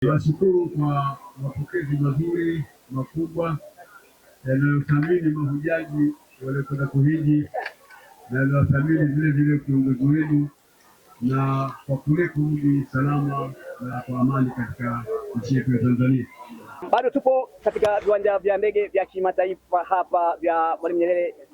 Tunashukuru kwa mapokezi mazuri makubwa yanayothamini mahujaji waliokwenda kuhiji na yanayothamini vile vile kiongozi wenu na kwa kule kurudi salama na kwa amani katika nchi yetu ya Tanzania. Bado tupo katika viwanja vya ndege vya kimataifa hapa vya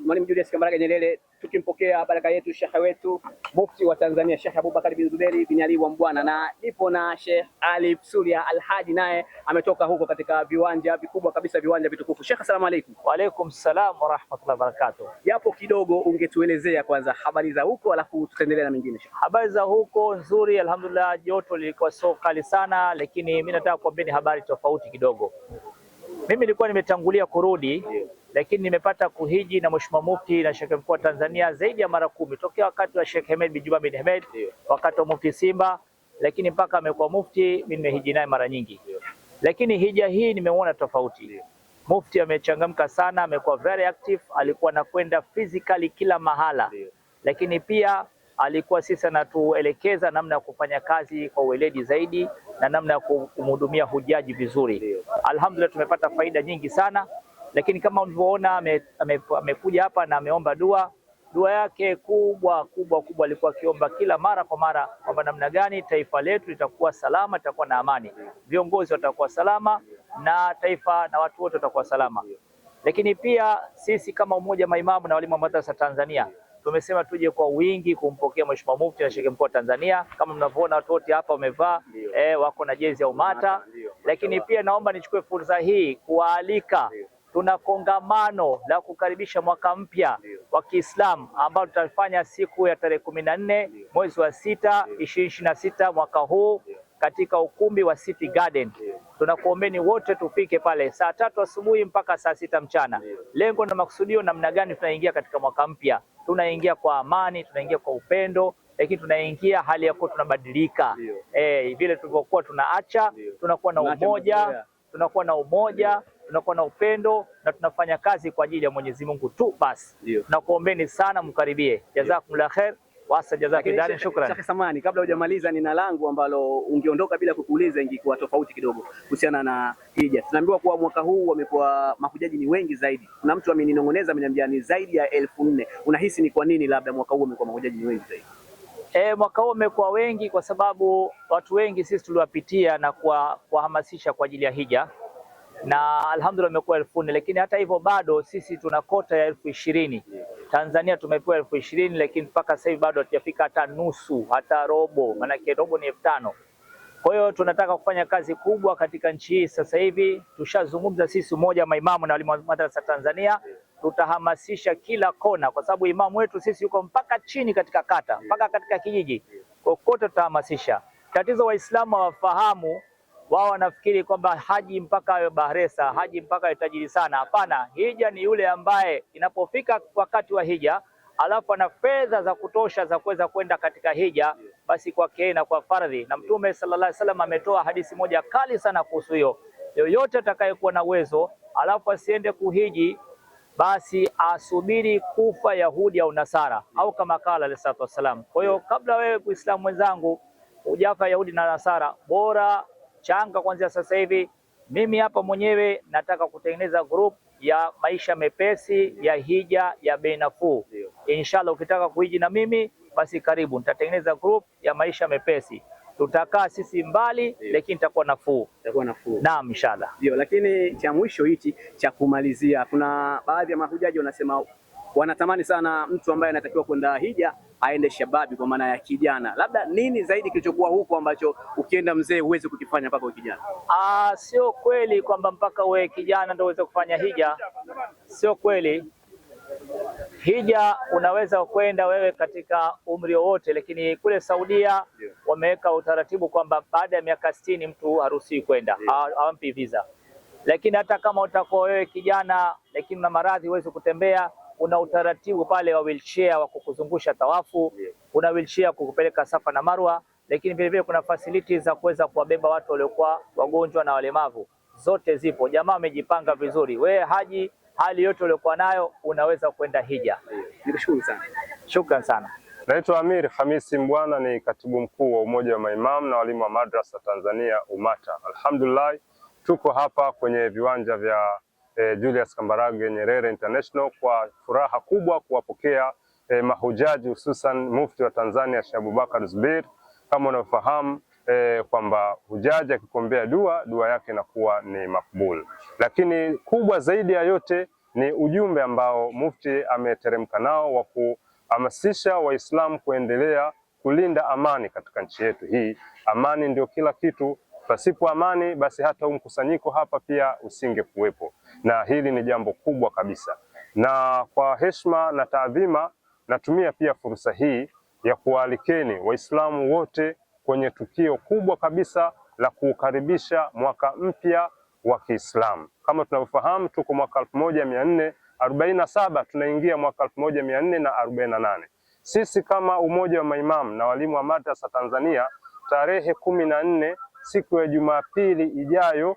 Mwalimu Julius Kambarage Nyerere, tukimpokea baraka yetu shekhe wetu mufti wa Tanzania Sheikh Abubakar bin Zuberi bin Ali wa Mbwana, na nipo na Sheikh Ali Suria Al-Hadi, naye ametoka huko katika viwanja vikubwa kabisa, viwanja vitukufu. Sheikh, asalamu alaykum. Wa alaykum salam wa rahmatullahi wa barakatuh. Japo kidogo ungetuelezea kwanza habari za huko, alafu tutaendelea na mengine. Habari za huko nzuri, alhamdulillah. Joto lilikuwa so kali sana, lakini mimi nataka kuambieni habari tofauti kidogo. Mimi nilikuwa nimetangulia kurudi, lakini nimepata kuhiji na Mheshimiwa Mufti na Sheikh Mkuu wa Tanzania zaidi ya mara 10 tokea wakati wa Sheikh Hemed bin Juma bin Hemed, wakati wa Mufti Simba, lakini mpaka amekuwa Mufti mimi nimehiji naye mara nyingi. Lakini hija hii nimeona tofauti. Mufti amechangamka sana, amekuwa very active, alikuwa anakwenda physically kila mahala. Lakini pia alikuwa sisi anatuelekeza namna ya kufanya kazi kwa weledi zaidi na namna ya kumhudumia hujaji vizuri. Alhamdulillah, tumepata faida nyingi sana. Lakini kama ulivyoona amekuja hapa na ameomba dua yake kubwa alikuwa akiomba kila mara kwa mara kwamba namna gani taifa letu litakuwa salama, litakuwa na amani, viongozi watakuwa salama na taifa na watu wote watakuwa salama. Lakini pia sisi kama umoja wa maimamu na walimu wa madrasa Tanzania tumesema tuje kwa wingi kumpokea Mheshimiwa Mufti na Sheikh Mkuu wa Tanzania. Kama mnavyoona watu wote hapa wamevaa wako na jezi ya umata. Lakini pia naomba nichukue fursa hii kuwaalika, tuna kongamano la kukaribisha mwaka mpya wa Kiislamu ambao tutafanya siku ya tarehe 14 mwezi wa 6 2026 mwaka huu katika ukumbi wa City Garden. Tunakuombeni wote tufike pale saa 3 asubuhi mpaka saa 6 mchana. Lengo na makusudio namna gani tunaingia katika mwaka mpya? Tunaingia kwa amani, tunaingia kwa upendo, lakini tunaingia hali ya kuwa tunabadilika. Vile tulivyokuwa tunaacha, tunakuwa na umoja, tunakuwa na upendo na tunafanya kazi kwa ajili ya Mwenyezi Mungu tu basi. Nakuombeni sana mkaribie. Jazakumullah khair. Wasa jazakidani, shukran. Sheikh samani, kabla hujamaliza nina langu ambalo ungeondoka bila kukuuliza ingekuwa tofauti kidogo kuhusiana na hija. Tunaambiwa kuwa mwaka huu wamekuwa mahujaji ni wengi zaidi. Kuna mtu ameninong'oneza ameniambia ni zaidi ya 1400. Unahisi ni kwa nini labda mwaka huu wamekuwa mahujaji ni wengi zaidi? Mwaka huu wamekuwa wengi kwa sababu watu wengi sisi tuliwapitia na kuwahamasisha kwa ajili ya hija, na alhamdulillah wamekuwa 1000, lakini hata hivyo bado sisi tuna kota ya 20,000. Tanzania tumepewa 20,000, lakini mpaka sasa hivi bado hatujafika hata nusu, hata robo, maana robo ni 5,000. Kwa hiyo tunataka kufanya kazi kubwa katika nchi hii. Sasa hivi tushazungumza sisi umoja wa maimamu na walimu wa madrasa Tanzania, tutahamasisha kila kona, kwa sababu imamu wetu sisi yuko mpaka chini katika kata, mpaka katika kijiji, kokote tutahamasisha. Tatizo Waislamu hawafahamu, wao wanafikiri kwamba haji mpaka awe bahresa, haji mpaka awe tajiri sana. Hapana, hija ni yule ambaye inapofika wakati wa hija alafu ana fedha za kutosha za kuweza kwenda katika hija, basi kwake na kwa fardhi. Na Mtume sallallahu alaihi wasallam ametoa hadithi moja kali sana kuhusu hiyo. Yoyote atakayekuwa na uwezo alafu asiende kuhiji, basi asubiri kufa Yahudi au Nasara, au kama kala alayhi salatu wasallam. Kwa hiyo kabla wewe Muislamu mwenzangu hujafa Yahudi na Nasara, bora changa kuanzia sasa hivi. Mimi hapa mwenyewe nataka kutengeneza group ya maisha mepesi ya hija ya bei nafuu. Inshallah ukitaka kuhiji na mimi basi karibu, nitatengeneza group ya maisha mepesi. Tutakaa sisi mbali, lakini itakuwa nafuu. Naam, inshallah. Ndio, lakini cha mwisho hichi cha kumalizia, kuna baadhi ya mahujaji wanasema wanatamani sana mtu ambaye anatakiwa kwenda hija aende shababi, kwa maana ya kijana. Labda nini zaidi kilichokuwa huko ambacho ukienda mzee uweze kukifanya mpaka uwe kijana? Sio kweli kwamba mpaka uwe kijana ndio uweze kufanya hija. Sio kweli. Hija unaweza kwenda wewe katika umri wowote, lakini kule Saudia wameweka utaratibu kwamba baada ya miaka 60 mtu haruhusiwi kwenda, hawampi visa. Lakini hata kama utakuwa wewe kijana lakini una maradhi huwezi kutembea, una utaratibu pale wa wheelchair wa kukuzungusha tawafu, una wheelchair kukupeleka Safa na Marwa, lakini vile vile kuna facilities za kuweza kuwabeba watu waliokuwa wagonjwa na walemavu. Zote zipo. Jamaa wamejipanga vizuri. Wewe haji, hali yote uliokuwa nayo unaweza kwenda hija. Nikushukuru sana. Shukran sana. Naitwa Amir Hamisi Mbwana, ni katibu mkuu wa Umoja wa Maimamu na Walimu wa Madrasa Tanzania UMATA. Alhamdulillah, tuko hapa kwenye viwanja vya Julius Kambarage Nyerere International kwa furaha kubwa kuwapokea mahujaji, hususan mufti wa Tanzania Sheikh Abubakar Zubeir. Kama unavyofahamu kwamba hujaji akikuombea dua yake inakuwa ni makbul, lakini kubwa zaidi ya yote ni ujumbe ambao mufti ameteremka nao wa kuhamasisha Waislamu kuendelea kulinda amani katika nchi yetu hii. Amani ndio kila kitu, pasipo amani basi hata mkusanyiko hapa pia usingekuwepo, na hili ni jambo kubwa kabisa. Na kwa heshima na taadhima, natumia pia fursa hii ya kuwaalikeni Waislamu wote kwenye tukio kubwa kabisa la kukaribisha mwaka mpya wa Kiislamu. Kama tunavyofahamu, tuko mwaka 1447 tunaingia mwaka 1448. Sisi kama Umoja wa Maimamu na Walimu wa Madrasa Tanzania, tarehe 14 siku ya Jumapili ijayo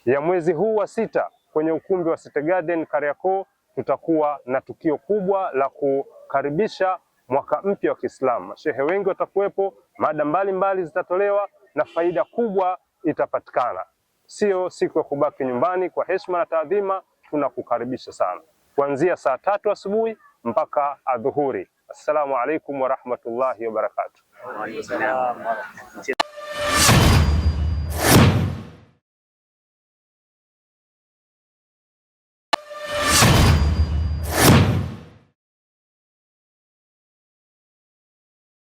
ya mwezi huu wa 6 kwenye ukumbi wa City Garden Kariakoo, tutakuwa na tukio kubwa la kukaribisha mwaka mpya wa Kiislamu. Mashehe wengi watakuwepo, mada mbalimbali zitatolewa na faida kubwa itapatikana. Sio siku ya kubaki nyumbani. Kwa heshima na taadhima tunakukaribisha sana, kuanzia saa 3 asubuhi mpaka adhuhuri. Assalamu alaikum wa rahmatullahi wa barakatuh.